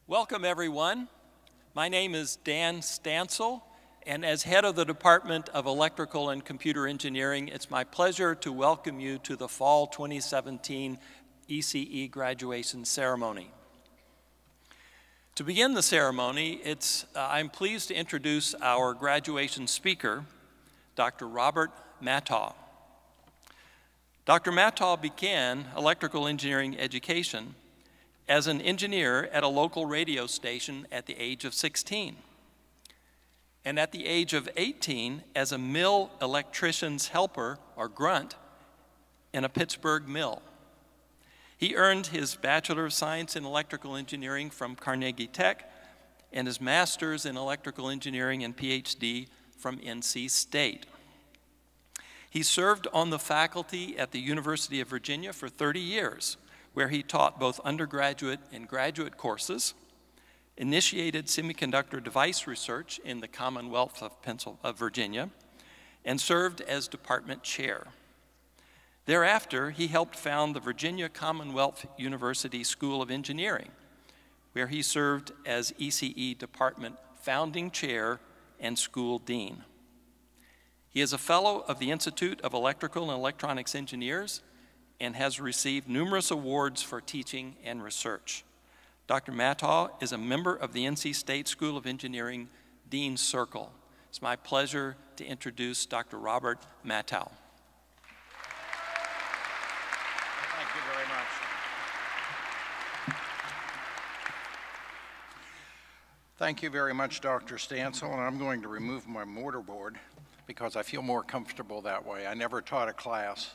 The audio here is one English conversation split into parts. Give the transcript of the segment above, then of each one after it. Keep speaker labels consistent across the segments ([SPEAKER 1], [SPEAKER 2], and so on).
[SPEAKER 1] Welcome, everyone. My name is Dan Stansel, and as head of the Department of Electrical and Computer Engineering, it's my pleasure to welcome you to the Fall 2017 ECE graduation ceremony. To begin the ceremony, I'm pleased to introduce our graduation speaker, Dr. Robert Mataw. Dr. Mataw began electrical engineering education as an engineer at a local radio station at the age of 16. And at the age of 18, as a mill electrician's helper, or grunt, in a Pittsburgh mill. He earned his Bachelor of Science in Electrical Engineering from Carnegie Tech and his Master's in Electrical Engineering and PhD from NC State. He served on the faculty at the University of Virginia for 30 years, where he taught both undergraduate and graduate courses, initiated semiconductor device research in the Commonwealth of Virginia, and served as department chair. Thereafter, he helped found the Virginia Commonwealth University School of Engineering, where he served as ECE Department founding chair and school dean. He is a fellow of the Institute of Electrical and Electronics Engineers and has received numerous awards for teaching and research. Dr. Mataw is a member of the NC State School of Engineering Dean's Circle. It's my pleasure to introduce Dr. Robert Mataw.
[SPEAKER 2] Thank you very much. Thank you very much, Dr. Stansel, and I'm going to remove my mortarboard because I feel more comfortable that way. I never taught a class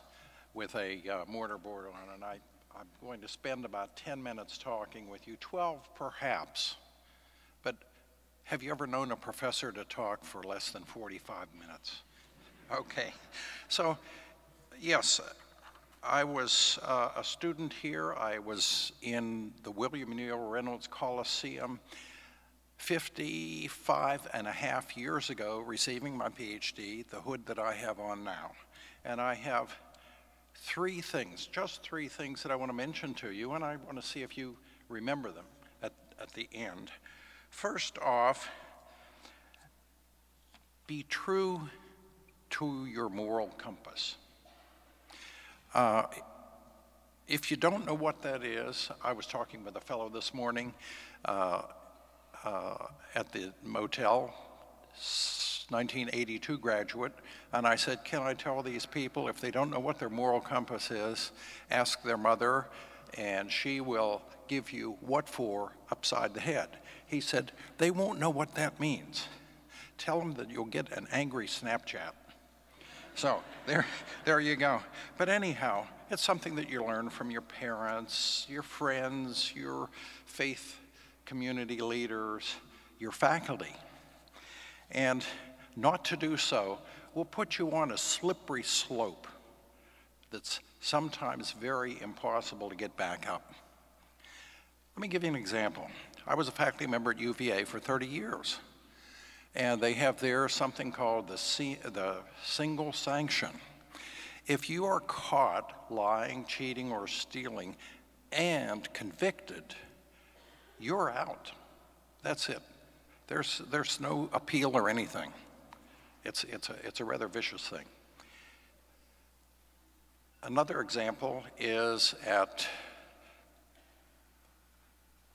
[SPEAKER 2] with a mortarboard on, and I'm going to spend about 10 minutes talking with you, 12 perhaps, but have you ever known a professor to talk for less than 45 minutes? Okay, so yes, I was a student here. I was in the William Neal Reynolds Coliseum 55 and a half years ago, receiving my PhD, the hood that I have on now. And I have just three things that I want to mention to you, and I want to see if you remember them at the end. First off, be true to your moral compass. If you don't know what that is, I was talking with a fellow this morning at the motel, 1982 graduate, and I said, can I tell these people if they don't know what their moral compass is, ask their mother and she will give you what for upside the head. He said, they won't know what that means. Tell them that you'll get an angry Snapchat. So there you go. But anyhow, it's something that you learn from your parents, your friends, your faith community leaders, your faculty. And not to do so will put you on a slippery slope that's sometimes very impossible to get back up. Let me give you an example. I was a faculty member at UVA for 30 years, and they have there something called the single sanction. If you are caught lying, cheating, or stealing and convicted, you're out. That's it. There's no appeal or anything. It's a rather vicious thing. Another example is at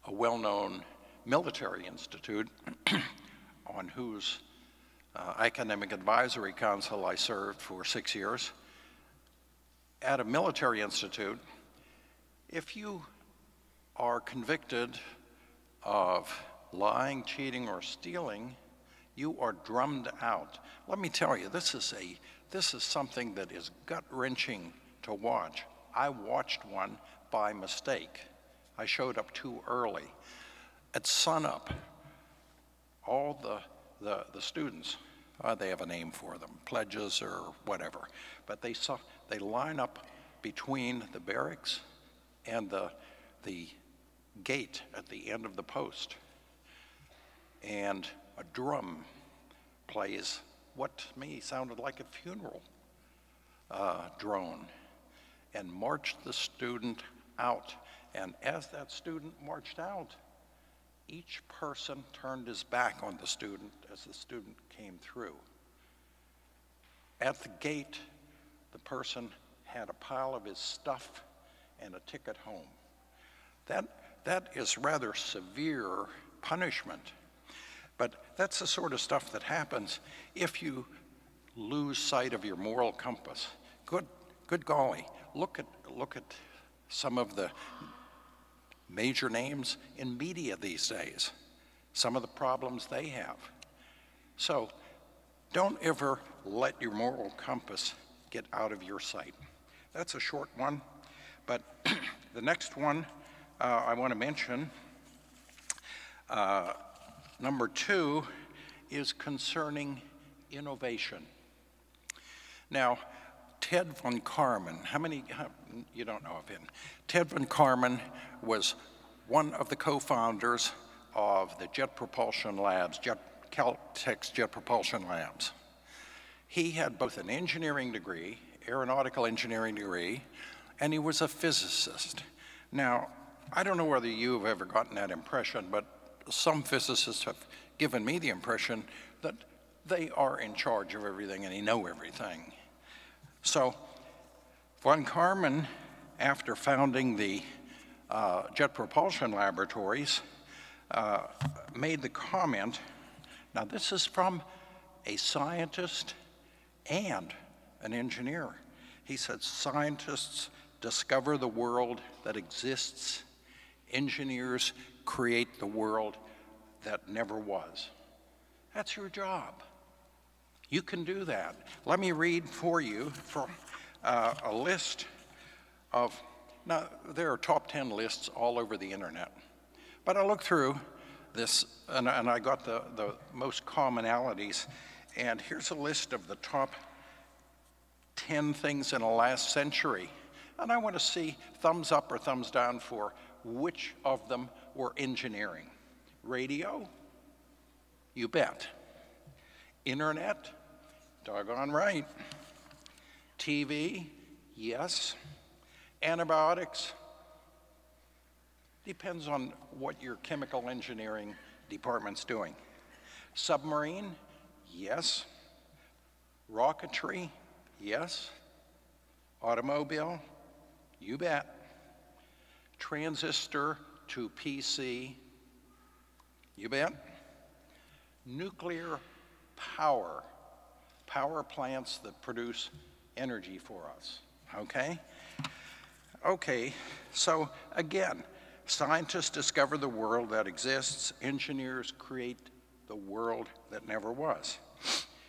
[SPEAKER 2] a well-known military institute on whose academic advisory council I served for 6 years. At a military institute, if you are convicted of lying, cheating, or stealing, you are drummed out. Let me tell you, this is something that is gut-wrenching to watch. I watched one by mistake. I showed up too early. At sunup, all the students, they have a name for them, pledges or whatever, but they line up between the barracks and the gate at the end of the post. And a drum plays what to me sounded like a funeral drone and marched the student out. And as that student marched out, Each person turned his back on the student as the student came through. At the gate, the person had a pile of his stuff and a ticket home. That is rather severe punishment, but that's the sort of stuff that happens if you lose sight of your moral compass. Good golly, look at some of the major names in media these days, some of the problems they have. So don't ever let your moral compass get out of your sight. That's a short one, but the next one I want to mention, number 2, is concerning innovation. Now, Ted von Karman, you don't know of him. Ted von Karman was one of the co-founders of the Jet Propulsion Labs, Caltech's Jet Propulsion Labs. He had both an engineering degree, aeronautical engineering degree, and he was a physicist. Now, I don't know whether you've ever gotten that impression, but some physicists have given me the impression that they are in charge of everything and they know everything. So von Karman, after founding the Jet Propulsion Laboratories, made the comment, now this is from a scientist and an engineer. He said, scientists discover the world that exists, engineers create the world that never was. That's your job. You can do that. Let me read for you from a list of, now there are top 10 lists all over the internet, but I looked through this and I got the most commonalities, and here's a list of the top 10 things in the last century, and I want to see thumbs up or thumbs down for which of them were engineering. Radio? You bet. Internet? Doggone right. TV? Yes. Antibiotics? Depends on what your chemical engineering department's doing. Submarine? Yes. Rocketry? Yes. Automobile? You bet. Transistor to PC? You bet. Nuclear power plants that produce energy for us, okay? Okay, so again, scientists discover the world that exists, engineers create the world that never was.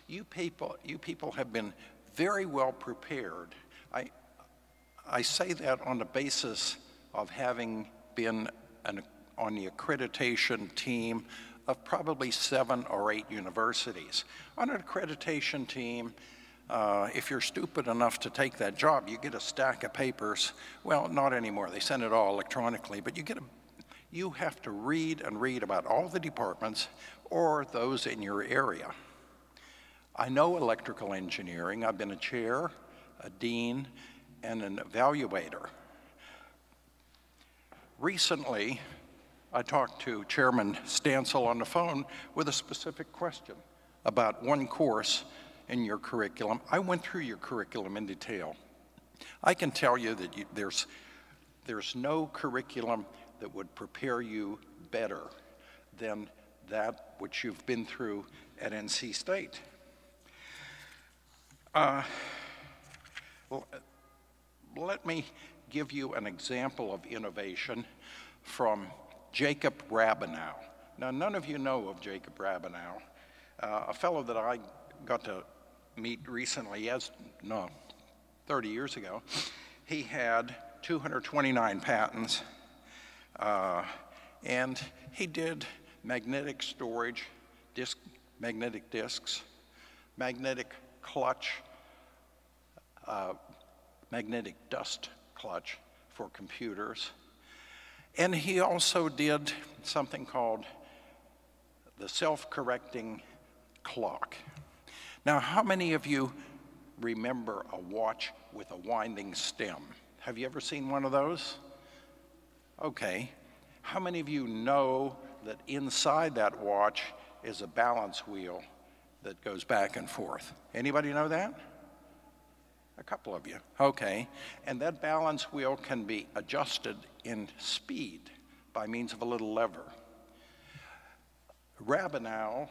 [SPEAKER 2] You people have been very well prepared. I say that on the basis of having been on the accreditation team of probably 7 or 8 universities. On an accreditation team, if you're stupid enough to take that job, you get a stack of papers. Well, not anymore. They send it all electronically, but you have to read and read about all the departments or those in your area. I know electrical engineering. I've been a chair, a dean, and an evaluator. Recently, I talked to Chairman Stansel on the phone with a specific question about one course in your curriculum. I went through your curriculum in detail. I can tell you that there's no curriculum that would prepare you better than that which you've been through at NC State. Let me give you an example of innovation from Jacob Rabinow. Now, none of you know of Jacob Rabinow, a fellow that I got to meet recently, 30 years ago. He had 229 patents, and he did magnetic storage, magnetic disks, magnetic clutch, magnetic dust clutch for computers. And he also did something called the self-correcting clock. Now, how many of you remember a watch with a winding stem? Have you ever seen one of those? Okay. How many of you know that inside that watch is a balance wheel that goes back and forth. Anybody know that? A couple of you. Okay. And that balance wheel can be adjusted in speed by means of a little lever. Rabinow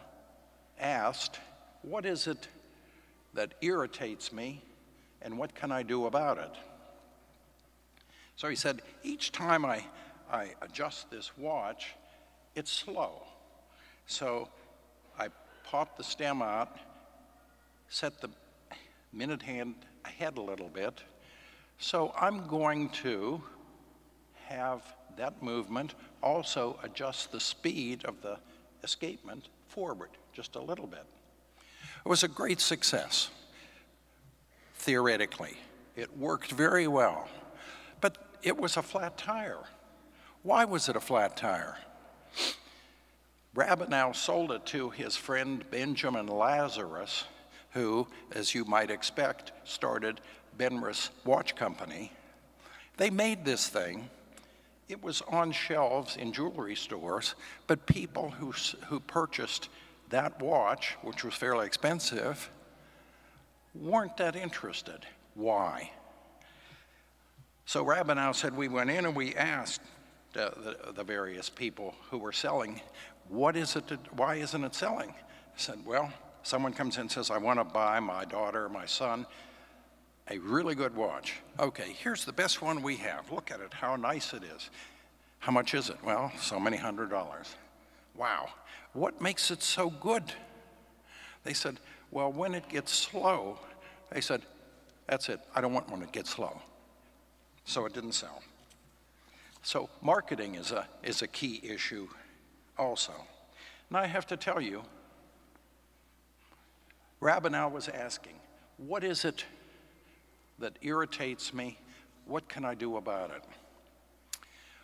[SPEAKER 2] asked, what is it that irritates me and what can I do about it? So he said, each time I adjust this watch, it's slow. So I pop the stem out, set the minute hand ahead a little bit. So I'm going to have that movement also adjust the speed of the escapement forward just a little bit. It was a great success, theoretically. It worked very well, but it was a flat tire. Why was it a flat tire? Rabinow sold it to his friend Benjamin Lazarus, who, as you might expect, started Benrus Watch Company. They made this thing. It was on shelves in jewelry stores, but people who purchased that watch, which was fairly expensive, weren't that interested. Why? So Rabinow said, we went in and we asked the various people who were selling, why isn't it selling? I said, well, someone comes in and says, I want to buy my daughter or my son a really good watch. Okay, here's the best one we have. Look at it, how nice it is. How much is it? Well, so many $100. Wow, what makes it so good? They said, well, when it gets slow, they said, that's it, I don't want one that gets slow. So it didn't sell. So marketing is a key issue also. And I have to tell you, Rabinow was asking, what is it that irritates me? What can I do about it?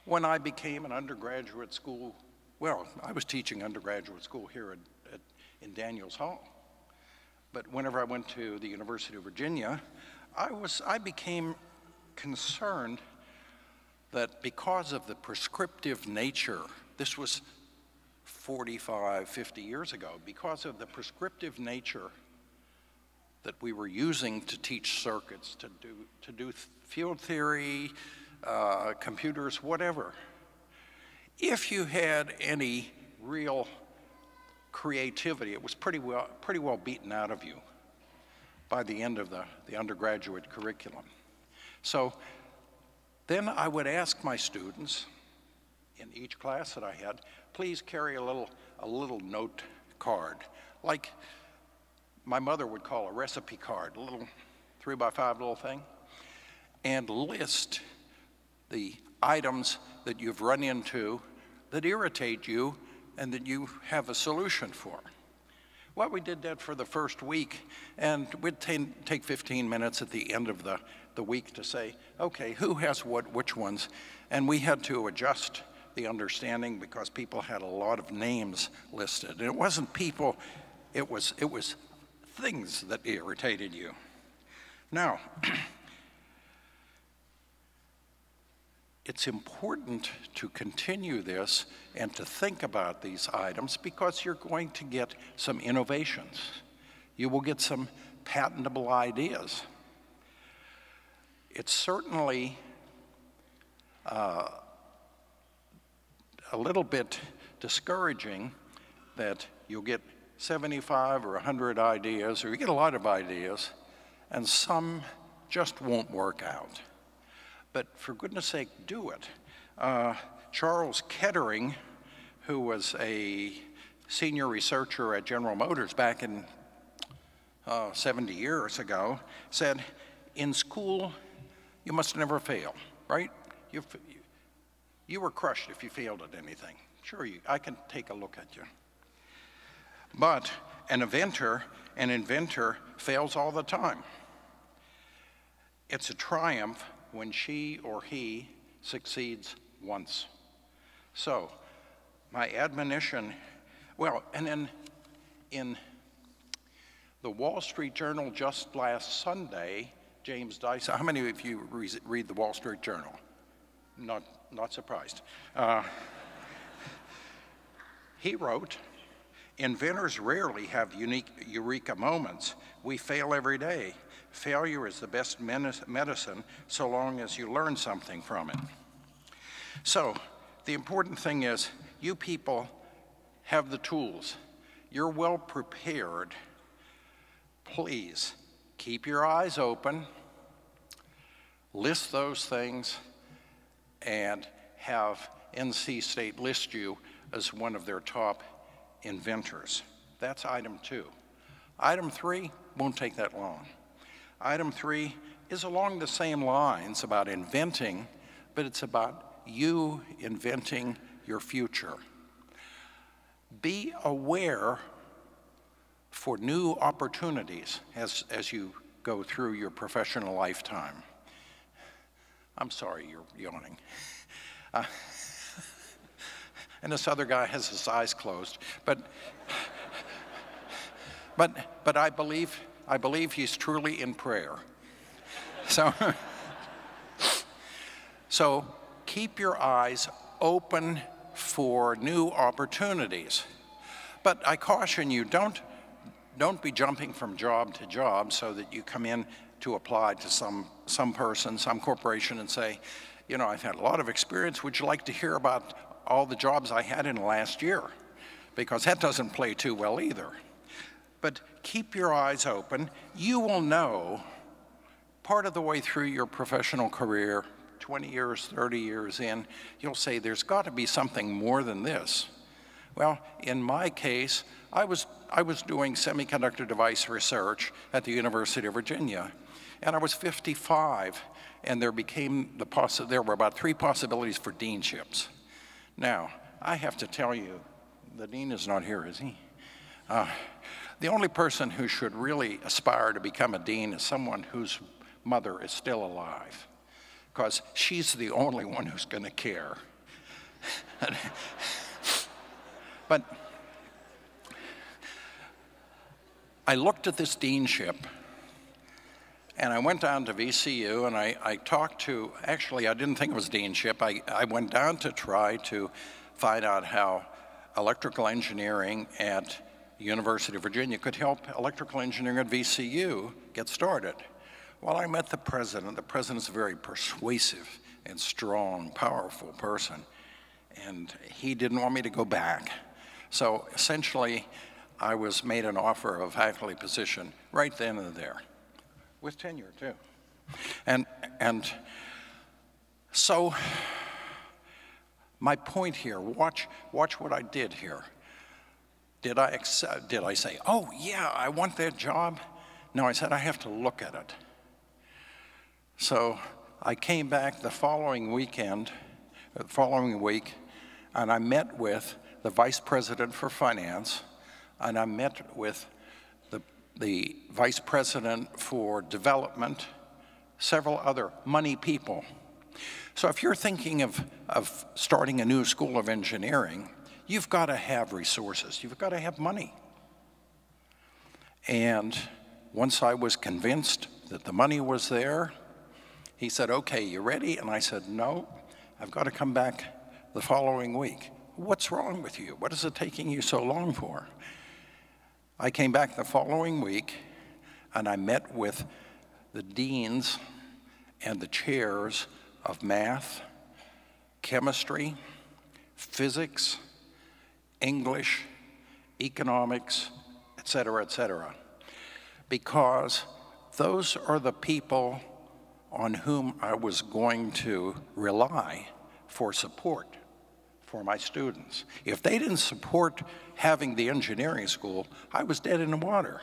[SPEAKER 2] When I became an undergraduate school, well, I was teaching undergraduate school here in Daniels Hall. But whenever I went to the University of Virginia, I became concerned that because of the prescriptive nature, this was 45, 50 years ago, because of the prescriptive nature that we were using to teach circuits, to do field theory, computers, whatever. If you had any real creativity, it was pretty well beaten out of you by the end of the undergraduate curriculum. So then I would ask my students in each class that I had, please carry a little note card, like my mother would call a recipe card, a little 3x5 little thing, and list the items that you've run into that irritate you and that you have a solution for. Well, we did that for the first week, and we'd take 15 minutes at the end of the week to say, okay, who has what, which ones? And we had to adjust the understanding because people had a lot of names listed. And it wasn't people, it was things that irritated you. Now, it's important to continue this and to think about these items because you're going to get some innovations. You will get some patentable ideas. It's certainly a little bit discouraging that you'll get 75 or 100 ideas, or you get a lot of ideas, and some just won't work out. But for goodness sake, do it. Charles Kettering, who was a senior researcher at General Motors back in 70 years ago, said, in school, you must never fail, right? You were crushed if you failed at anything. Sure, I can take a look at you. But an inventor fails all the time. It's a triumph when she or he succeeds once. So, my admonition, well, and then in the Wall Street Journal just last Sunday, James Dyson, how many of you read the Wall Street Journal? Not surprised. He wrote, "Inventors rarely have unique eureka moments. We fail every day. Failure is the best medicine so long as you learn something from it." So the important thing is you people have the tools. You're well prepared. Please keep your eyes open, list those things, and have NC State list you as one of their top inventors. That's item 2. Item 3 won't take that long. Item 3 is along the same lines about inventing, but it's about you inventing your future. Be aware for new opportunities as you go through your professional lifetime. I'm sorry you're yawning. And this other guy has his eyes closed, but I believe he's truly in prayer. So keep your eyes open for new opportunities. But I caution you, don't be jumping from job to job so that you come in to apply to some person, some corporation, and say, you know, I've had a lot of experience. Would you like to hear about all the jobs I had in the last year? Because that doesn't play too well either. But keep your eyes open. You will know part of the way through your professional career, 20 years, 30 years in, you'll say, there's got to be something more than this. Well, in my case, I was doing semiconductor device research at the University of Virginia, and I was 55, and there were about 3 possibilities for deanships. Now, I have to tell you, the dean is not here, is he? The only person who should really aspire to become a dean is someone whose mother is still alive, because she's the only one who's going to care. But I looked at this deanship, and I went down to VCU, and I talked to, actually, I didn't think it was deanship. I went down to try to find out how electrical engineering at the University of Virginia could help electrical engineering at VCU get started. Well, I met the president. The president's a very persuasive and strong, powerful person, and he didn't want me to go back. So essentially, I was made an offer of a faculty position right then and there, with tenure too. And so my point here, watch what I did here. Did I say, oh yeah, I want that job? No, I said, I have to look at it. So I came back the following week, and I met with the vice president for finance, and I met with the vice president for development, several other money people. So if you're thinking of starting a new school of engineering, you've got to have resources. You've got to have money. And once I was convinced that the money was there, he said, okay, you ready? And I said, no, I've got to come back the following week. What's wrong with you? What is it taking you so long for? I came back the following week, and I met with the deans and the chairs of math, chemistry, physics, English, economics, et cetera, because those are the people on whom I was going to rely for support for my students. If they didn't support having the engineering school, I was dead in the water.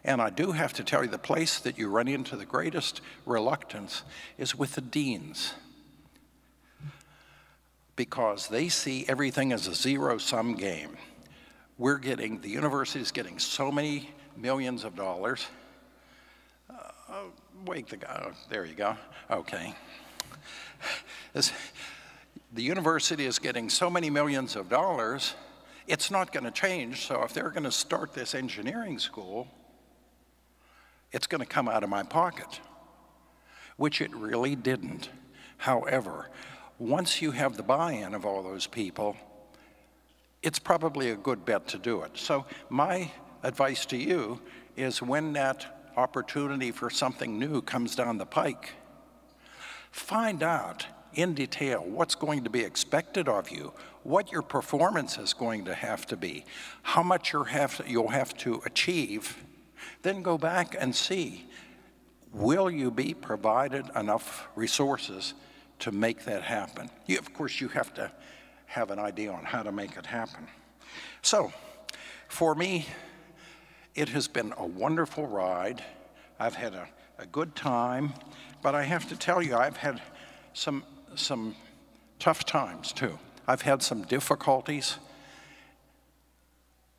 [SPEAKER 2] And I do have to tell you, the place that you run into the greatest reluctance is with the deans, because they see everything as a zero-sum game. The university is getting so many millions of dollars. Wake the guy, there you go, okay. The university is getting so many millions of dollars, it's not going to change. So if they're going to start this engineering school, it's going to come out of my pocket, which it really didn't. However, once you have the buy-in of all those people, it's probably a good bet to do it. So my advice to you is when that opportunity for something new comes down the pike, find out in detail what's going to be expected of you, what your performance is going to have to be, how much you'll have to achieve. Then go back and see, will you be provided enough resources to make that happen? Of course, you have to have an idea on how to make it happen. So, for me, it has been a wonderful ride. I've had a good time, but I have to tell you, I've had some tough times too. I've had some difficulties,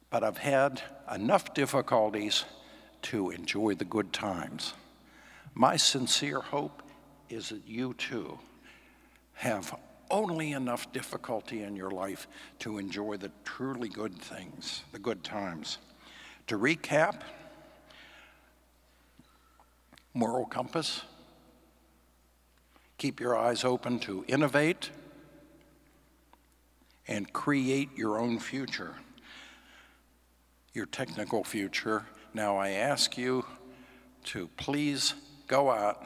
[SPEAKER 2] but I've had enough difficulties to enjoy the good times. My sincere hope is that you too have only enough difficulty in your life to enjoy the truly good things, the good times. To recap, moral compass, keep your eyes open to innovate and create your own future, your technical future. Now I ask you to please go out,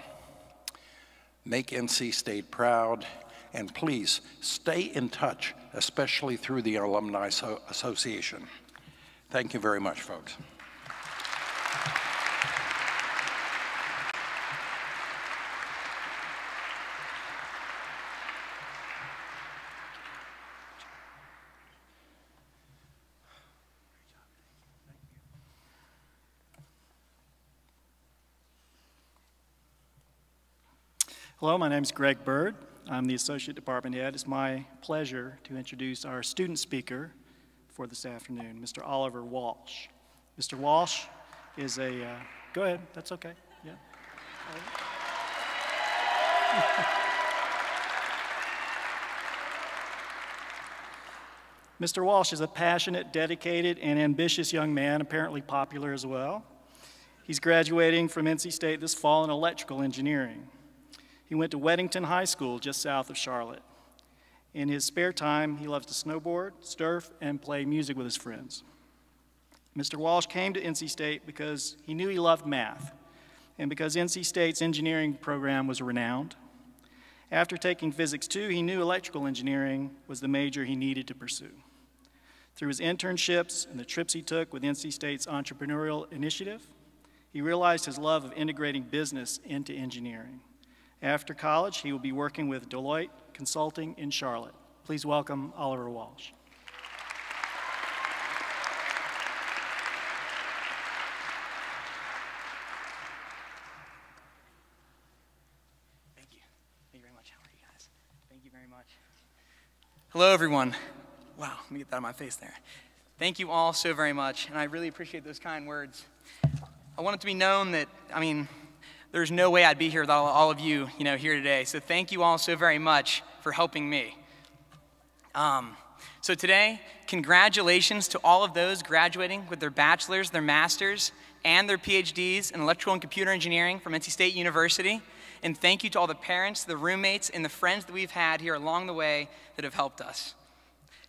[SPEAKER 2] make NC State proud, and please stay in touch, especially through the Alumni Association. Thank you very much, folks.
[SPEAKER 3] Hello, my name is Greg Bird. I'm the Associate Department Head. It's my pleasure to introduce our student speaker for this afternoon, Mr. Oliver Walsh. Mr. Walsh is a, go ahead, that's okay, yeah. Mr. Walsh is a passionate, dedicated, and ambitious young man, apparently popular as well. He's graduating from NC State this fall in electrical engineering. He went to Weddington High School just south of Charlotte. In his spare time, he loves to snowboard, surf, and play music with his friends. Mr. Walsh came to NC State because he knew he loved math, and because NC State's engineering program was renowned. After taking Physics 2, he knew electrical engineering was the major he needed to pursue. Through his internships and the trips he took with NC State's entrepreneurial initiative, he realized his love of integrating business into engineering. After college, he will be working with Deloitte Consulting in Charlotte. Please welcome Oliver Walsh.
[SPEAKER 4] Thank you. Thank you very much. How are you guys? Thank you very much. Hello, everyone. Wow, let me get that out of my face there. Thank you all so very much, and I really appreciate those kind words. I want it to be known that, there's no way I'd be here without all of you, here today. So thank you all so very much for helping me. So today, congratulations to all of those graduating with their bachelor's, their master's, and their PhDs in electrical and computer engineering from NC State University. And thank you to all the parents, the roommates, and the friends that we've had here along the way that have helped us.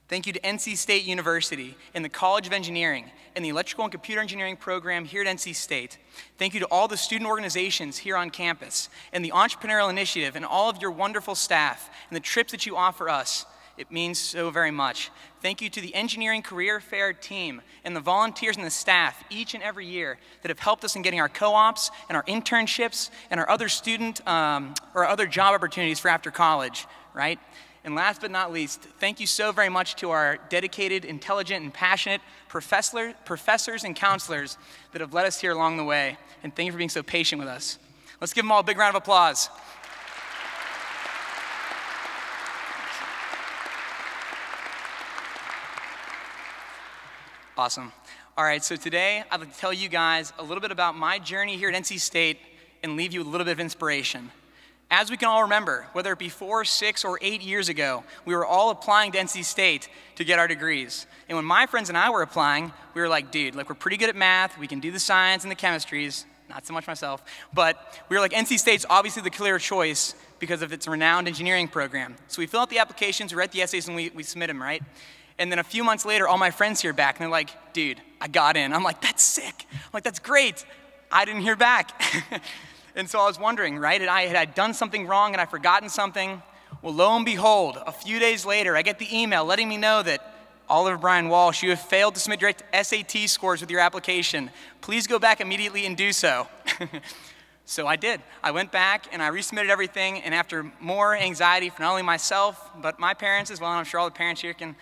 [SPEAKER 4] Thank you to NC State University and the College of Engineering and the Electrical and Computer Engineering program here at NC State. Thank you to all the student organizations here on campus and the Entrepreneurial Initiative and all of your wonderful staff and the trips that you offer us. It means so very much. Thank you to the Engineering Career Fair team and the volunteers and the staff each and every year that have helped us in getting our co-ops and our internships and our other student or other job opportunities for after college, right? And last but not least, thank you so very much to our dedicated, intelligent, and passionate professors and counselors that have led us here along the way. And thank you for being so patient with us. Let's give them all a big round of applause. Awesome. All right, so today I'd like to tell you guys a little bit about my journey here at NC State and leave you with a little bit of inspiration. As we can all remember, whether it be 4, 6, or 8 years ago, we were all applying to NC State to get our degrees. And when my friends and I were applying, we were like, dude, we're pretty good at math, we can do the science and the chemistries, not so much myself, but we were like, NC State's obviously the clear choice because of its renowned engineering program. So we fill out the applications, we write the essays, and we submit them, right? And then a few months later, all my friends hear back, and they're like, dude, I got in. I'm like, that's sick. I'm like, that's great. I didn't hear back. And so I was wondering, right, had I done something wrong and I'd forgotten something? Well, lo and behold, a few days later, I get the email letting me know that Oliver Brian Walsh, you have failed to submit your SAT scores with your application. Please go back immediately and do so. So I did. I went back and I resubmitted everything, and after more anxiety for not only myself, but my parents as well, and I'm sure all the parents here can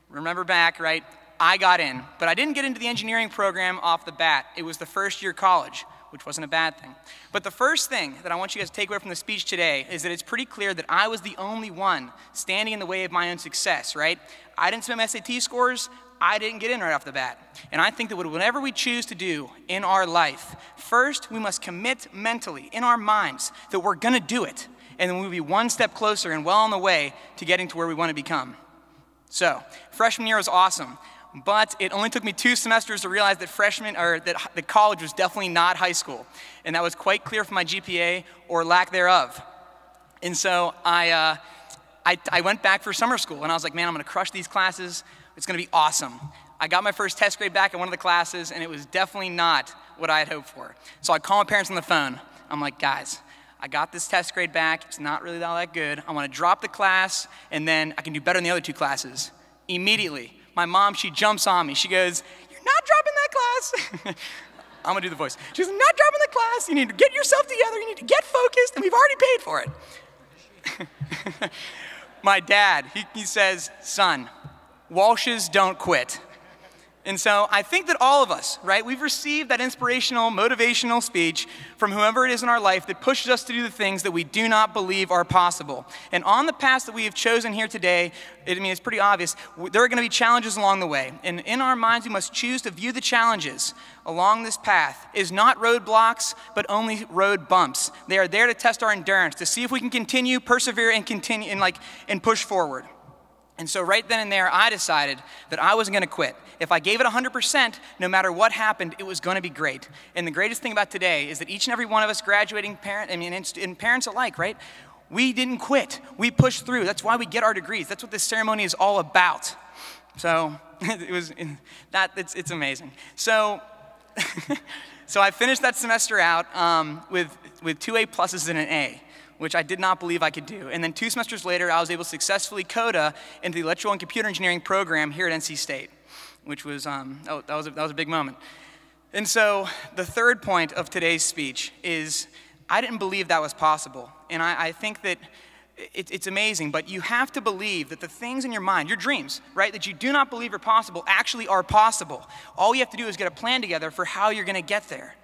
[SPEAKER 4] remember back, right, I got in. But I didn't get into the engineering program off the bat. It was the first year college, which wasn't a bad thing. But the first thing that I want you guys to take away from the speech today is that it's pretty clear that I was the only one standing in the way of my own success, right? I didn't submit my SAT scores. I didn't get in right off the bat. And I think that whatever we choose to do in our life, first we must commit mentally in our minds that we're going to do it. And then we'll be one step closer and well on the way to getting to where we want to become. So, freshman year was awesome. But it only took me 2 semesters to realize that that college was definitely not high school. And that was quite clear from my GPA or lack thereof. And so I went back for summer school, and I was like, man, I'm gonna crush these classes. It's gonna be awesome. I got my first test grade back in one of the classes, and it was definitely not what I had hoped for. So I called my parents on the phone. I'm like, guys, I got this test grade back. It's not really all that good. I wanna drop the class, and then I can do better in the other 2 classes. Immediately, my mom, she jumps on me. She goes, you're not dropping that class. I'm gonna do the voice. She goes, I'm not dropping the class. You need to get yourself together. You need to get focused, and we've already paid for it. My dad, he says, son, Walshes don't quit. And so I think that all of us, right, we've received that inspirational, motivational speech from whoever it is in our life that pushes us to do the things that we do not believe are possible. And on the path that we have chosen here today, it's pretty obvious, there are going to be challenges along the way. And in our minds, we must choose to view the challenges along this path as not roadblocks, but only road bumps. They are there to test our endurance, to see if we can continue, persevere, and continue, and push forward. And so right then and there, I decided that I wasn't going to quit. If I gave it 100%, no matter what happened, it was going to be great. And the greatest thing about today is that each and every one of us graduating and parents alike, right? We didn't quit. We pushed through. That's why we get our degrees. That's what this ceremony is all about. So it's amazing. So so I finished that semester out with 2 A pluses and an A, which I did not believe I could do. And then 2 semesters later, I was able to successfully coda into the electrical and computer engineering program here at NC State, which was, that was a big moment. And so the third point of today's speech is I didn't believe that was possible. And I think that it's amazing, but you have to believe that the things in your mind, your dreams, right, that you do not believe are possible actually are possible. All you have to do is get a plan together for how you're gonna get there.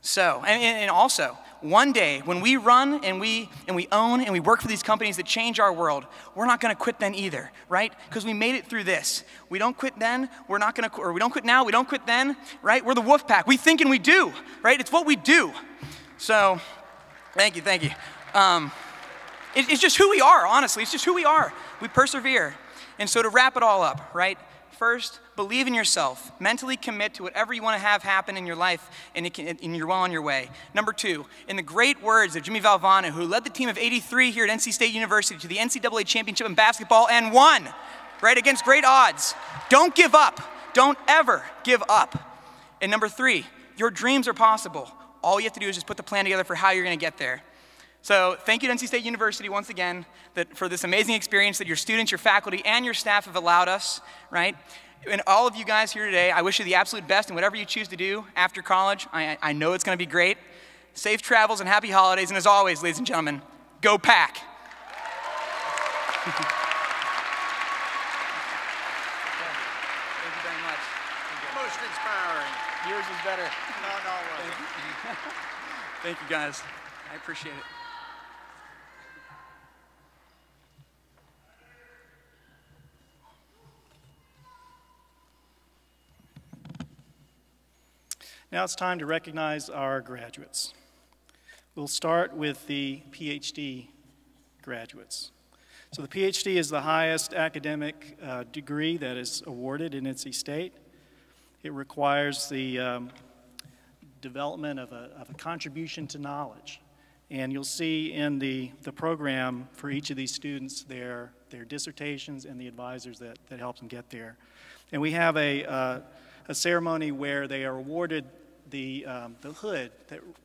[SPEAKER 4] So, and also, one day when we run and we own and we work for these companies that change our world, we're not gonna quit then either, right? Because we made it through this. We don't quit then, we're not gonna, or we don't quit now, we don't quit then, right? We're the wolf pack. We think and we do, right? It's what we do. So, thank you. It's just who we are, honestly. It's just who we are. We persevere. And so to wrap it all up, right? First, believe in yourself. Mentally commit to whatever you want to have happen in your life, and you're well on your way. Number 2, in the great words of Jimmy Valvano, who led the team of '83 here at NC State University to the NCAA championship in basketball and won, right, against great odds. Don't give up. Don't ever give up. And number 3, your dreams are possible. All you have to do is just put the plan together for how you're going to get there. So thank you to NC State University once again for this amazing experience that your students, your faculty, and your staff have allowed us, right? And all of you guys here today, I wish you the absolute best in whatever you choose to do after college. I know it's going to be great. Safe travels and happy holidays. And as always, ladies and gentlemen, go Pack. Thank you very much.
[SPEAKER 2] Most inspiring.
[SPEAKER 4] Yours is better.
[SPEAKER 2] No.
[SPEAKER 4] Thank you, guys. I appreciate it.
[SPEAKER 3] Now it's time to recognize our graduates. We'll start with the PhD graduates. So the PhD is the highest academic degree that is awarded in NC State. It requires the development of a contribution to knowledge. And you'll see in the program for each of these students their dissertations and the advisors that help them get there. And we have a ceremony where they are awarded the hood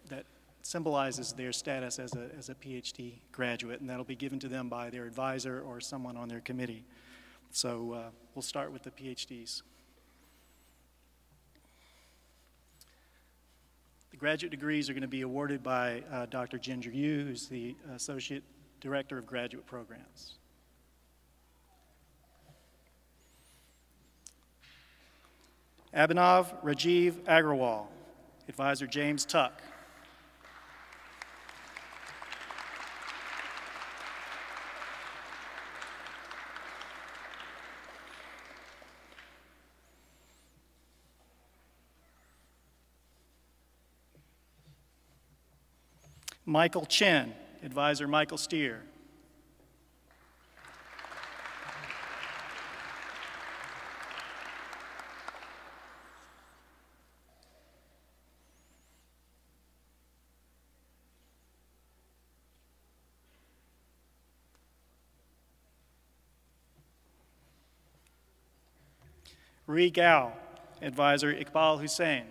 [SPEAKER 3] that symbolizes their status as a PhD graduate, and that'll be given to them by their advisor or someone on their committee. So we'll start with the PhDs. The graduate degrees are going to be awarded by Dr. Ginger Yu, who's the Associate Director of Graduate Programs. Abhinav Rajiv Agrawal, Advisor James Tuck. Michael Chen, Advisor Michael Steer. Ree Gao, Advisor Iqbal Hussain.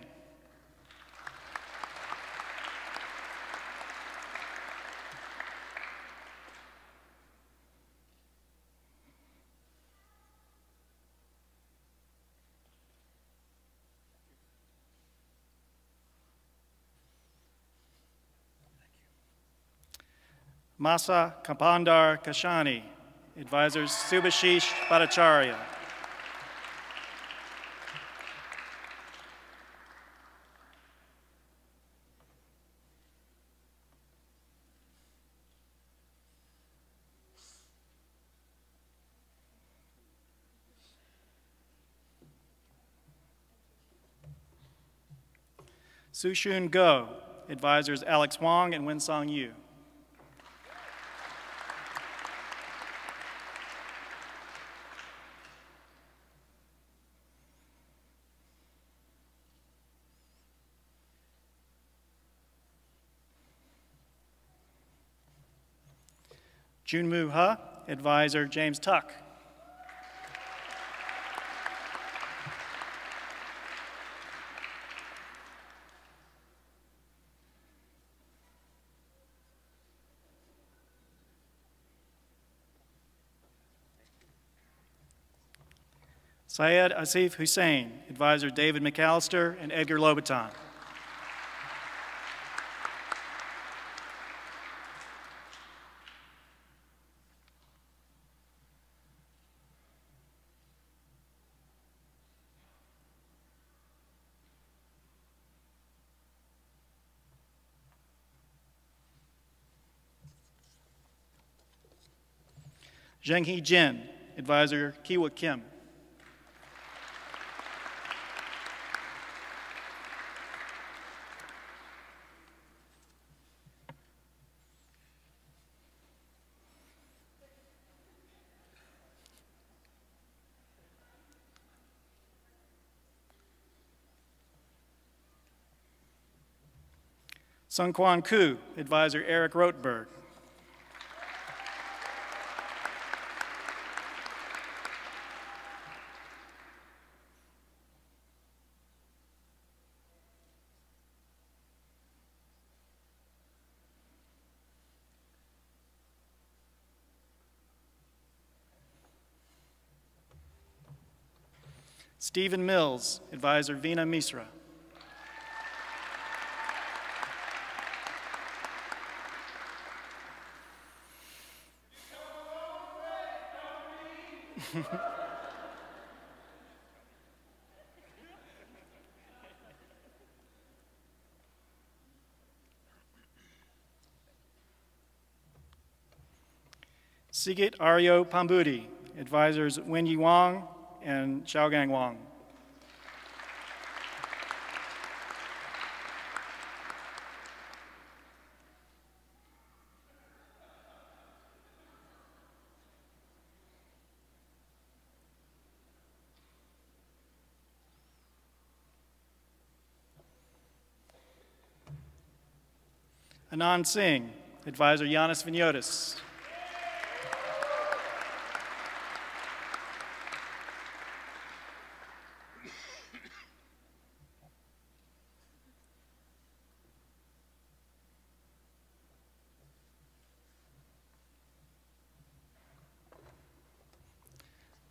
[SPEAKER 3] Masa Kapandar Kashani, Advisors Subhashish Bhattacharya. Sushun Go, Advisors Alex Wong and Winsong Yu. Junmu Ha, Advisor James Tuck. Syed Asif Hussain, Advisor David McAllister and Edgar Lobaton. Zhenghee Jin, Advisor Kiwa Kim. Sung Kwan Koo, Advisor Eric Rothberg. Stephen Mills, Advisor Veena Misra. Sigit Aryo Pambudi, Advisors Wenyi Wang and Xiaogang Wang. Anand Singh, Advisor Yanis Vinyotis.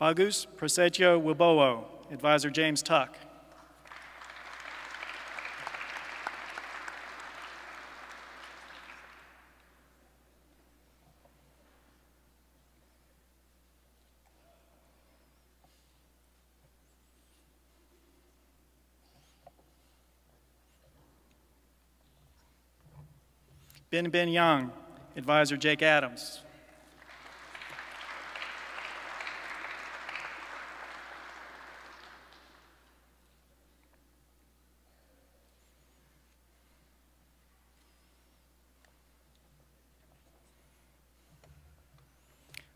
[SPEAKER 3] Bagus Prasetyo Wibowo, Advisor James Tuck. Ben Yang, Advisor Jake Adams.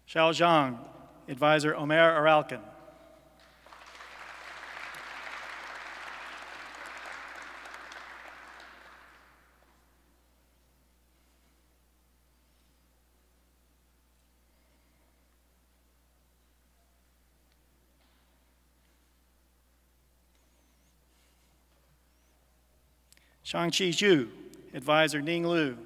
[SPEAKER 3] Xiao Zhang, Advisor Omer Aralkan. Shang-Chi Zhu, Advisor Ning Lu.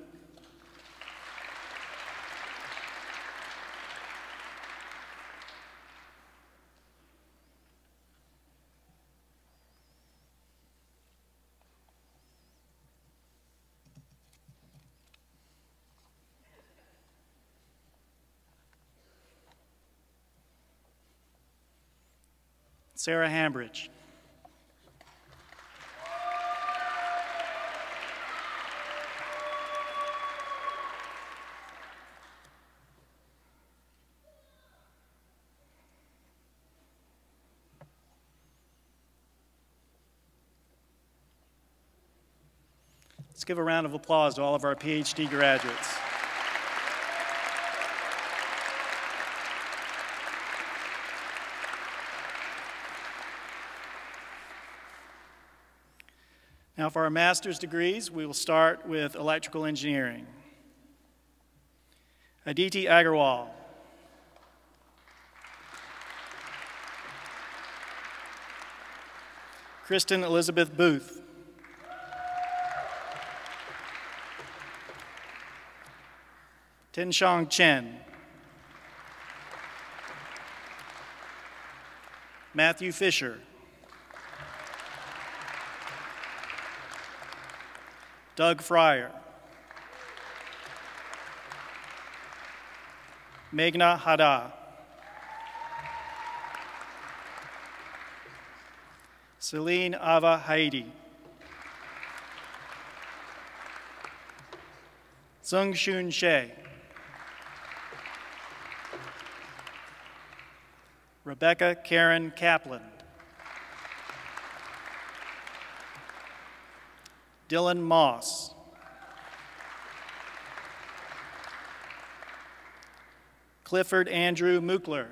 [SPEAKER 3] Sarah Hambridge. Let's give a round of applause to all of our PhD graduates. Now for our master's degrees, we will start with electrical engineering. Aditi Agarwal. Kristen Elizabeth Booth. Tinshang Chen. Matthew Fisher. Doug Fryer. Meghna Hada. Celine Ava Haidi. Zeng Shun She. Rebecca Karen Kaplan. Dylan Moss. Clifford Andrew Mukler.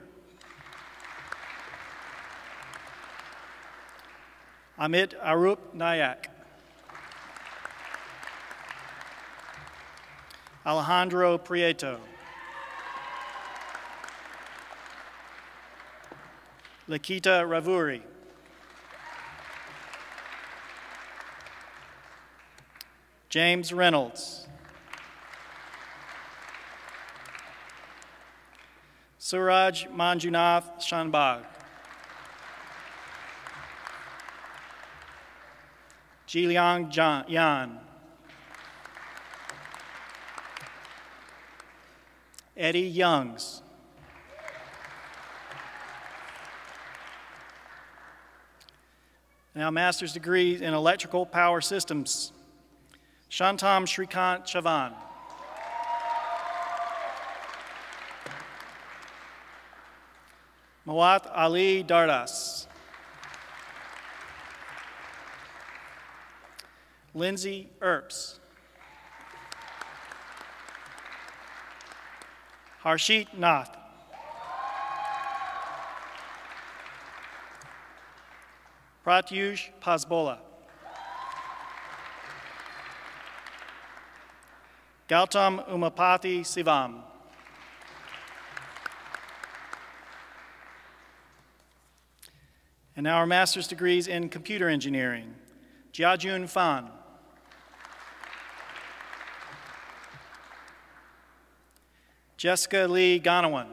[SPEAKER 3] Amit Arup Nayak. Alejandro Prieto. Lakita Ravuri. James Reynolds. Suraj Manjunath Shanbag. Jiliang Yan. Eddie Youngs. Now master's degree in electrical power systems. Shantam Shrikant Chavan. Mawat Ali Dardas. Lindsay Earps. Harshit Nath. Pratyush Pasbola. Gautam Umapati Sivam. And now our master's degrees in computer engineering. Jiajun Fan. Jessica Lee Ganawan.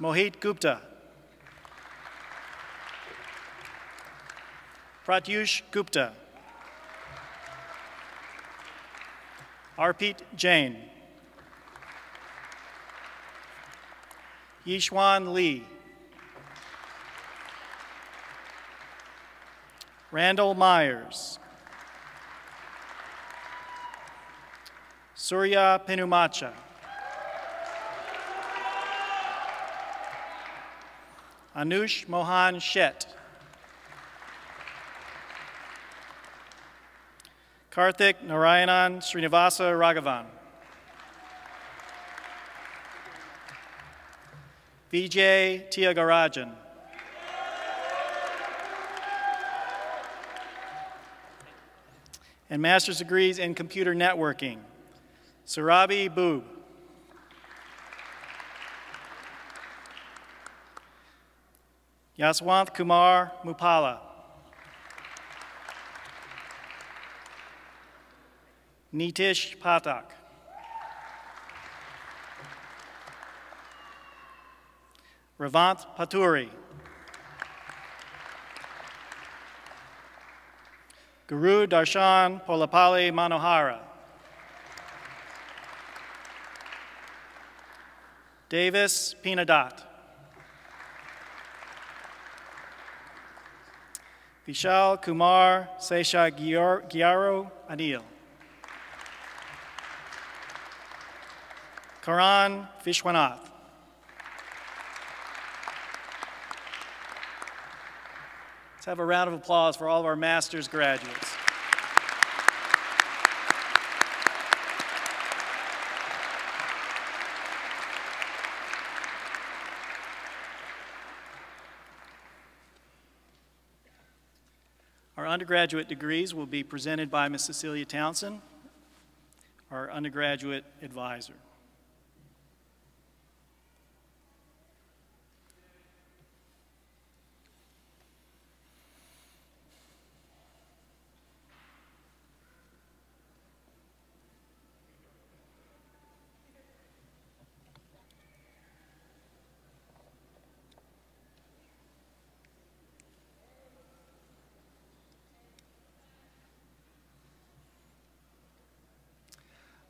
[SPEAKER 3] Mohit Gupta. Pratyush Gupta. Arpit Jain. Yishwan Lee. Randall Myers. Surya Penumacha. Anush Mohan Shet. Karthik Narayanan Srinivasa Raghavan. Vijay Tiagarajan. And master's degrees in computer networking. Sarabi Boob. Yaswanth Kumar Mupala. Nitish Patak. Ravant Paturi. Guru Darshan Polapali Manohara. Davis Pinadat. Vishal Kumar Sesha Gyaro Anil. Karan Vishwanath. Let's have a round of applause for all of our master's graduates. Our undergraduate degrees will be presented by Ms. Cecilia Townsend, our undergraduate advisor.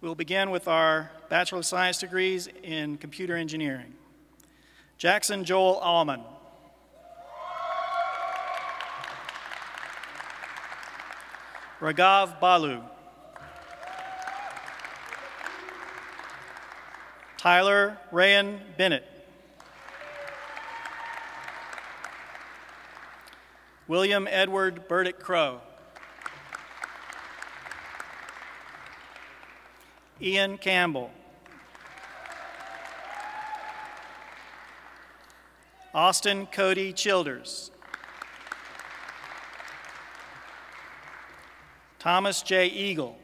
[SPEAKER 3] We'll begin with our Bachelor of Science degrees in computer engineering. Jackson Joel Allman. Raghav Balu. Tyler Rayan Bennett. William Edward Burdick Crow. Ian Campbell. Austin Cody Childers. Thomas J. Eagle.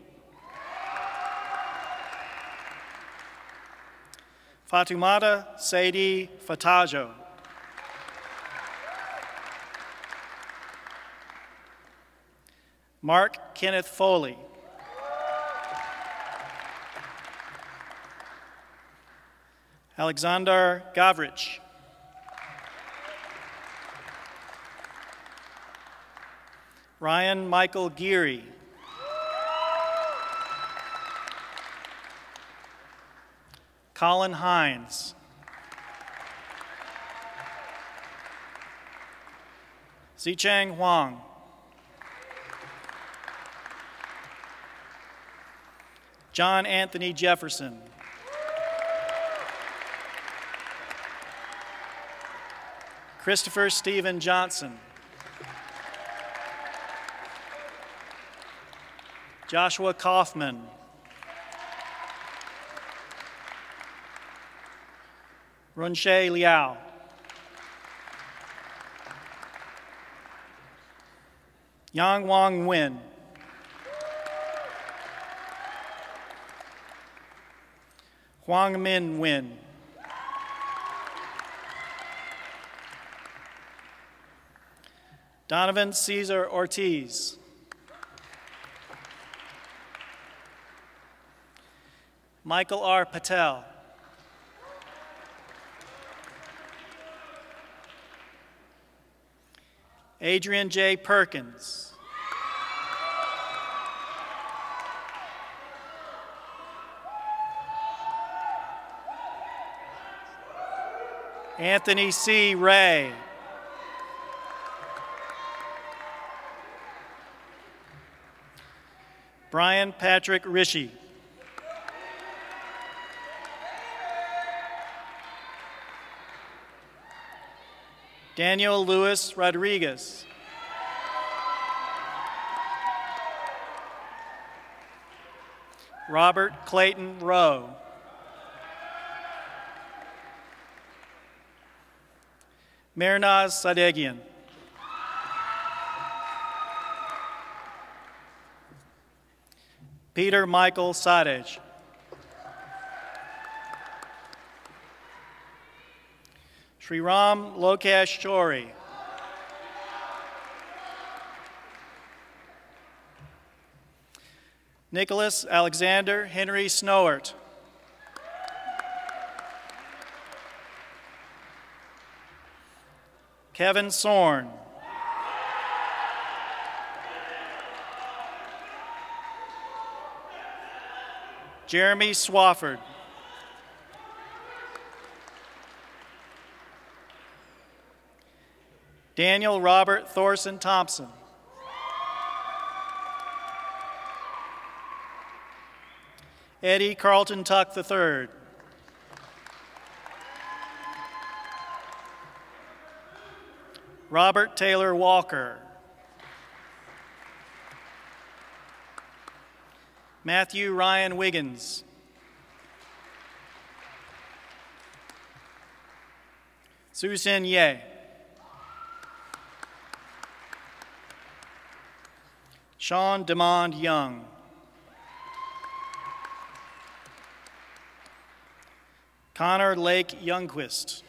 [SPEAKER 3] Fatumata Saidi Fatajo. Mark Kenneth Foley. Alexander Gavrich. Ryan Michael Geary. Colin Hines. Zichang Huang. John Anthony Jefferson. Christopher Stephen Johnson. Joshua Kaufman. Runshe Liao. Yang Wang Nguyen. Huang Min Nguyen. Donovan Cesar Ortiz. Michael R. Patel. Adrian J. Perkins. Anthony C. Ray. Brian Patrick Rishi. Daniel Luis Rodriguez. Robert Clayton Rowe. Mirnaz Sadegian. Peter Michael Sadej. Sriram Lokesh Chori. Nicholas Alexander Henry Snowert. Kevin Sorn. Jeremy Swafford. Daniel Robert Thorson Thompson. Eddie Carlton Tuck III. Robert Taylor Walker. Matthew Ryan Wiggins. Susan Ye. Sean DeMond Young. Connor Lake Youngquist.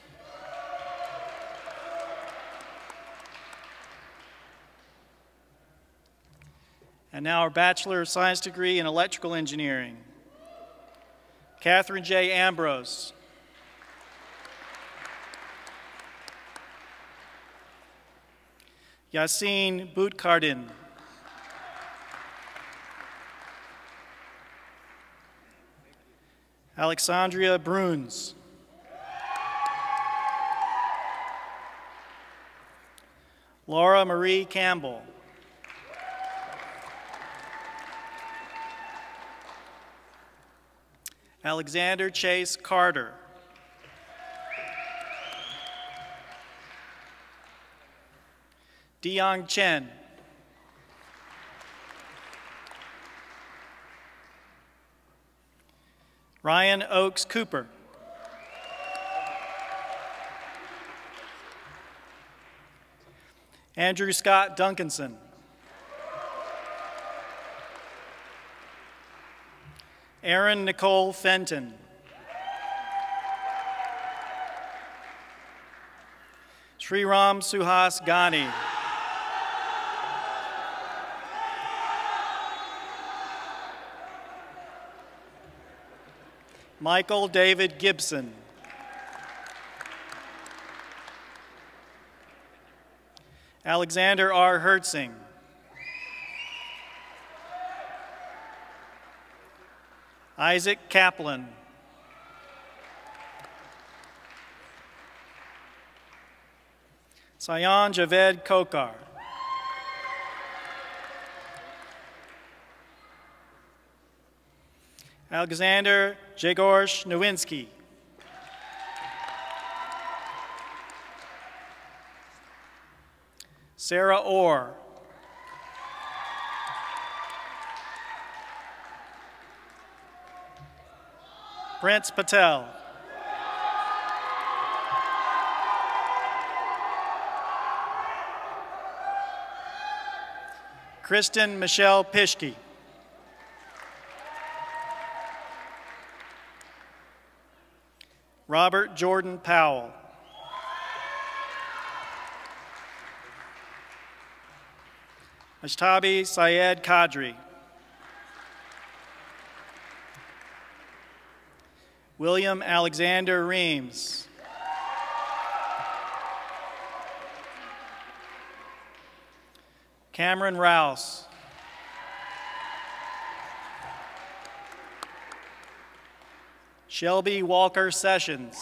[SPEAKER 3] And now our Bachelor of Science degree in Electrical Engineering. Catherine J. Ambrose. Yassine Boutkardin. Alexandria Bruns. Laura Marie Campbell. Alexander Chase Carter. Deong Chen. Ryan Oakes Cooper. Andrew Scott Duncanson. Erin Nicole Fenton. Sriram Suhas Ghani. Michael David Gibson. Alexander R. Hertzing. Isaac Kaplan. Sayan Javed Kokar. Alexander Jegorsh Nowinski. Sarah Orr. Prince Patel. Kristen Michelle Pischke. Robert Jordan Powell. Ashtabi Syed Kadri. William Alexander Reams. Cameron Rouse. Shelby Walker Sessions.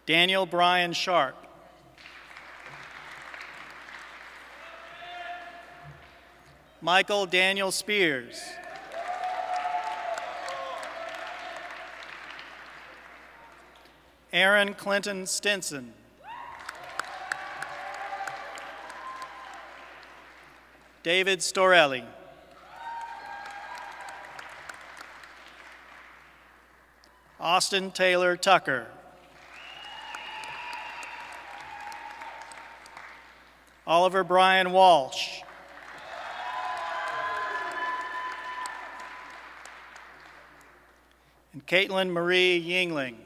[SPEAKER 3] Daniel Brian Sharp. Michael Daniel Spears. Aaron Clinton Stinson. David Storelli. Austin Taylor Tucker. Oliver Brian Walsh. And Caitlin Marie Yingling.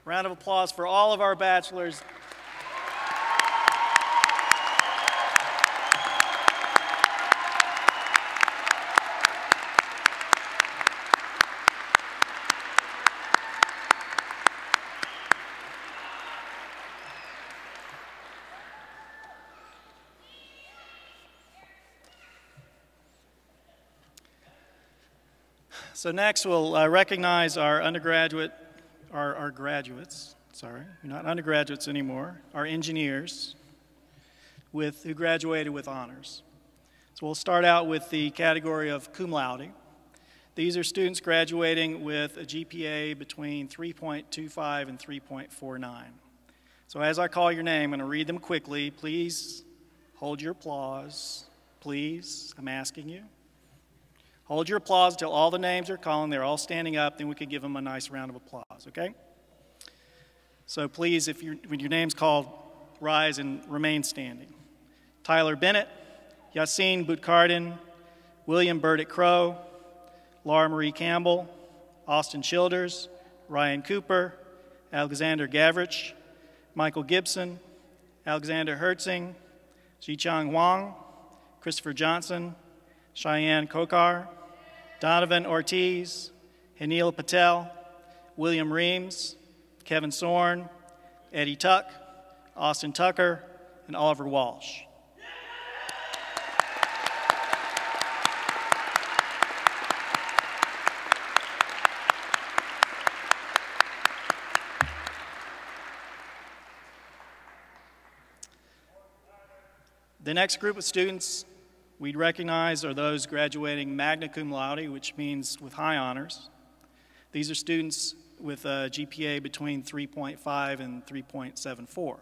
[SPEAKER 3] Round of applause for all of our bachelors. So next we'll recognize our undergraduate, our graduates, sorry, you're not undergraduates anymore, our engineers who graduated with honors. So we'll start out with the category of cum laude. These are students graduating with a GPA between 3.25 and 3.49. So as I call your name, I'm going to read them quickly. Please hold your applause. Please, I'm asking you. Hold your applause until all the names are calling. They're all standing up, then we could give them a nice round of applause, okay? So please, when your name's called, rise and remain standing. Tyler Bennett, Yassine Butkardin, William Burdick Crow, Laura Marie Campbell, Austin Childers, Ryan Cooper, Alexander Gavrich, Michael Gibson, Alexander Hertzing, Jichang Huang, Christopher Johnson, Cheyenne Kokar, Donovan Ortiz, Hanil Patel, William Reams, Kevin Sorn, Eddie Tuck, Austin Tucker, and Oliver Walsh. The next group of students we'd recognize are those graduating magna cum laude, which means with high honors. These are students with a GPA between 3.5 and 3.74.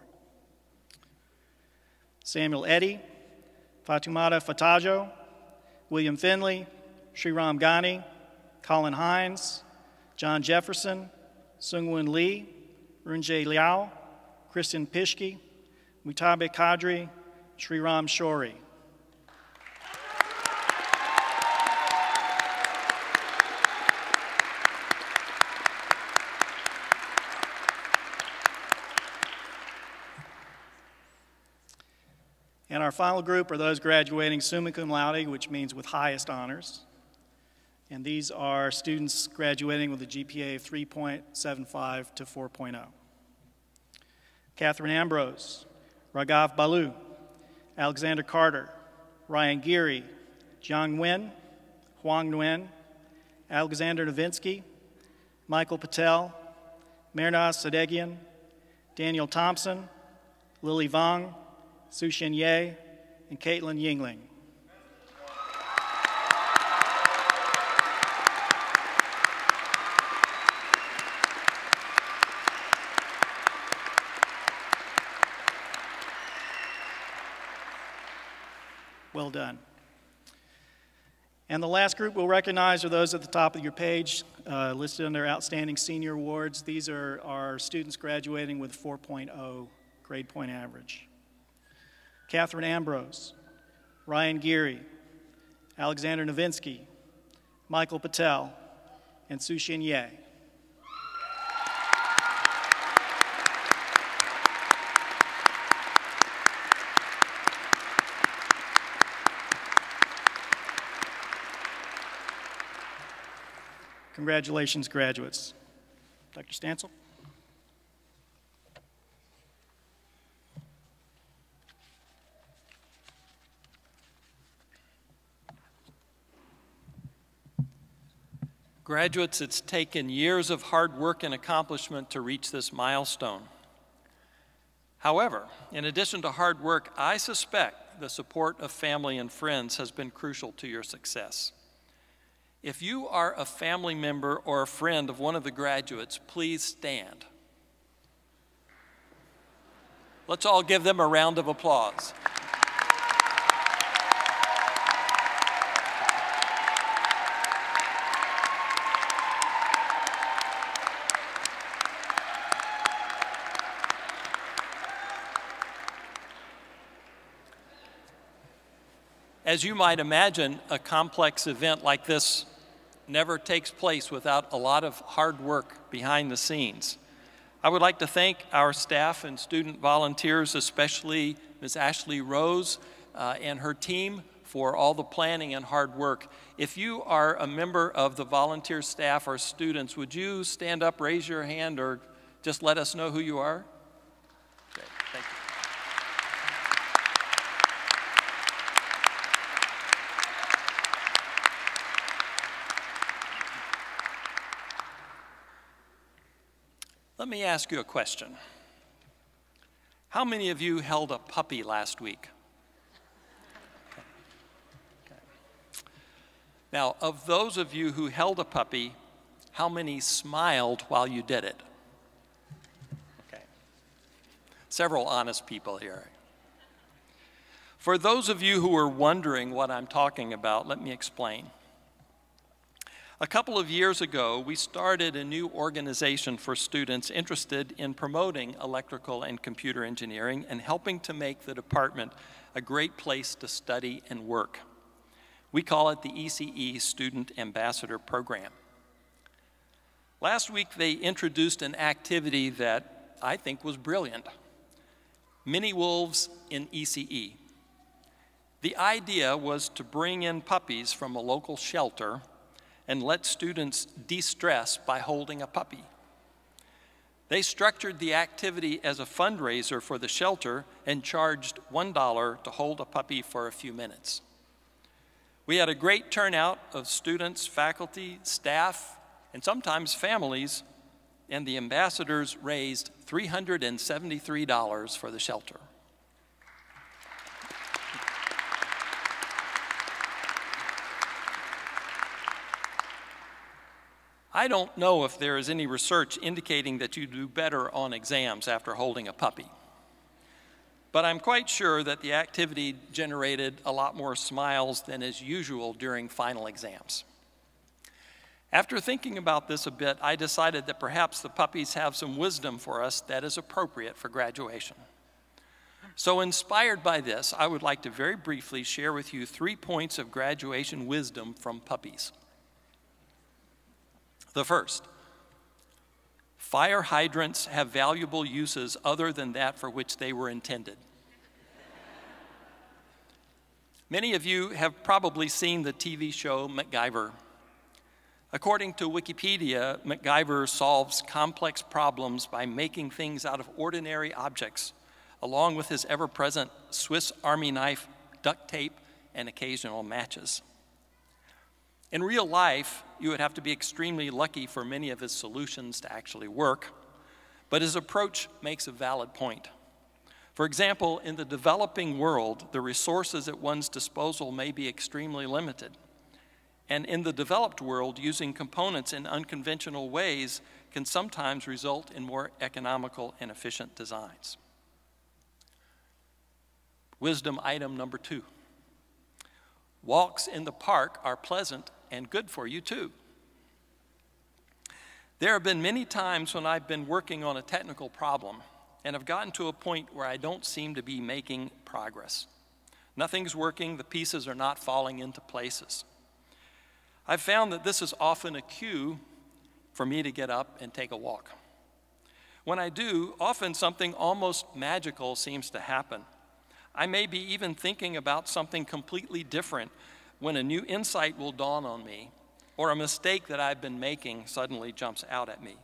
[SPEAKER 3] Samuel Eddy, Fatumata Fatajo, William Finley, Sriram Ghani, Colin Hines, John Jefferson, Sungwon Lee, Runjae Liao, Kristen Pischke, Mutabe Kadri, Sriram Shori. And our final group are those graduating summa cum laude, which means with highest honors. And these are students graduating with a GPA of 3.75 to 4.0. Catherine Ambrose, Raghav Balu, Alexander Carter, Ryan Geary, Jiang Nguyen, Huang Nguyen, Alexander Novinsky, Michael Patel, Mernaz Sadegian, Daniel Thompson, Lily Vong, Sushin Ye, and Caitlin Yingling. Well done. And the last group we'll recognize are those at the top of your page, listed under Outstanding Senior Awards. These are our students graduating with 4.0 grade point average. Catherine Ambrose, Ryan Geary, Alexander Novinsky, Michael Patel, and Sushin Ye. Congratulations, graduates. Dr. Stansel.
[SPEAKER 1] Graduates, it's taken years of hard work and accomplishment to reach this milestone. However, in addition to hard work, I suspect the support of family and friends has been crucial to your success. If you are a family member or a friend of one of the graduates, please stand. Let's all give them a round of applause. As you might imagine, a complex event like this never takes place without a lot of hard work behind the scenes. I would like to thank our staff and student volunteers, especially Ms. Ashley Rose and her team, for all the planning and hard work. If you are a member of the volunteer staff or students, would you stand up, raise your hand, or just let us know who you are? Okay, thank you. Let me ask you a question. How many of you held a puppy last week? Okay. Now, of those of you who held a puppy, how many smiled while you did it? Okay. Several honest people here. For those of you who are wondering what I'm talking about, let me explain. A couple of years ago, we started a new organization for students interested in promoting electrical and computer engineering and helping to make the department a great place to study and work. We call it the ECE Student Ambassador Program. Last week, they introduced an activity that I think was brilliant: Mini Wolves in ECE. The idea was to bring in puppies from a local shelter and let students de-stress by holding a puppy. They structured the activity as a fundraiser for the shelter and charged $1 to hold a puppy for a few minutes. We had a great turnout of students, faculty, staff, and sometimes families, and the ambassadors raised $373 for the shelter. I don't know if there is any research indicating that you do better on exams after holding a puppy, but I'm quite sure that the activity generated a lot more smiles than is usual during final exams. After thinking about this a bit, I decided that perhaps the puppies have some wisdom for us that is appropriate for graduation. So inspired by this, I would like to very briefly share with you 3 points of graduation wisdom from puppies. The first, fire hydrants have valuable uses other than that for which they were intended. Many of you have probably seen the TV show MacGyver. According to Wikipedia, MacGyver solves complex problems by making things out of ordinary objects, along with his ever-present Swiss Army knife, duct tape, and occasional matches. In real life, you would have to be extremely lucky for many of his solutions to actually work, but his approach makes a valid point. For example, in the developing world, the resources at one's disposal may be extremely limited. And in the developed world, using components in unconventional ways can sometimes result in more economical and efficient designs. Wisdom item number 2. Walks in the park are pleasant and good for you too. There have been many times when I've been working on a technical problem and have gotten to a point where I don't seem to be making progress. Nothing's working, the pieces are not falling into places. I've found that this is often a cue for me to get up and take a walk. When I do, often something almost magical seems to happen. I may be even thinking about something completely different when a new insight will dawn on me, or a mistake that I've been making suddenly jumps out at me.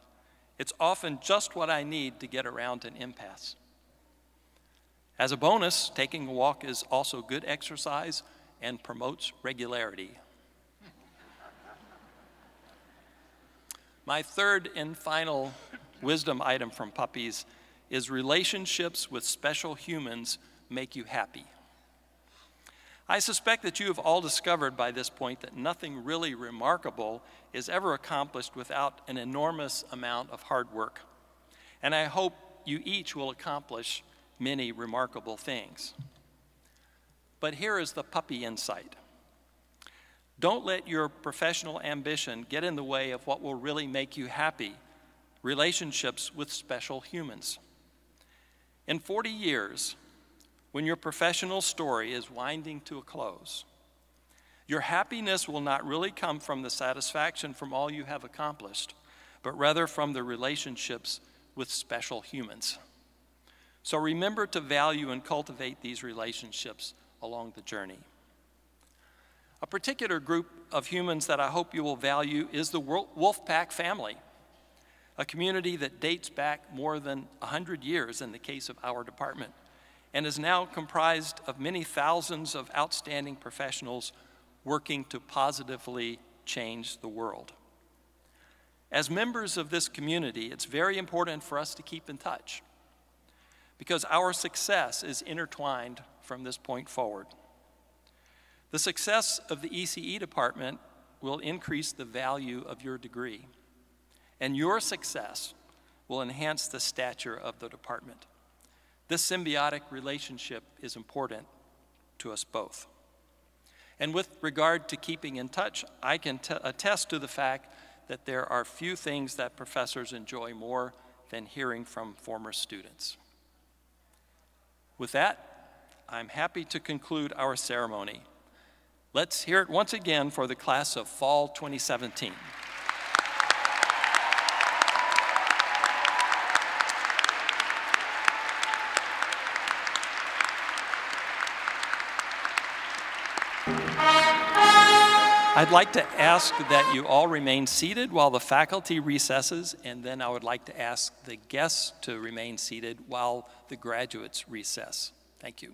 [SPEAKER 1] It's often just what I need to get around an impasse. As a bonus, taking a walk is also good exercise and promotes regularity. My third and final wisdom item from puppies is relationships with special humans make you happy. I suspect that you have all discovered by this point that nothing really remarkable is ever accomplished without an enormous amount of hard work. And I hope you each will accomplish many remarkable things. But here is the puppy insight. Don't let your professional ambition get in the way of what will really make you happy, relationships with special humans. In 40 years, when your professional story is winding to a close, your happiness will not really come from the satisfaction from all you have accomplished, but rather from the relationships with special humans. So remember to value and cultivate these relationships along the journey. A particular group of humans that I hope you will value is the Wolfpack family, a community that dates back more than 100 years in the case of our department, and is now comprised of many thousands of outstanding professionals working to positively change the world. As members of this community, it's very important for us to keep in touch because our success is intertwined from this point forward. The success of the ECE department will increase the value of your degree, and your success will enhance the stature of the department. This symbiotic relationship is important to us both. And with regard to keeping in touch, I can attest to the fact that there are few things that professors enjoy more than hearing from former students. With that, I'm happy to conclude our ceremony. Let's hear it once again for the class of Fall 2017. I'd like to ask that you all remain seated while the faculty recesses, and then I would like to ask the guests to remain seated while the graduates recess. Thank you.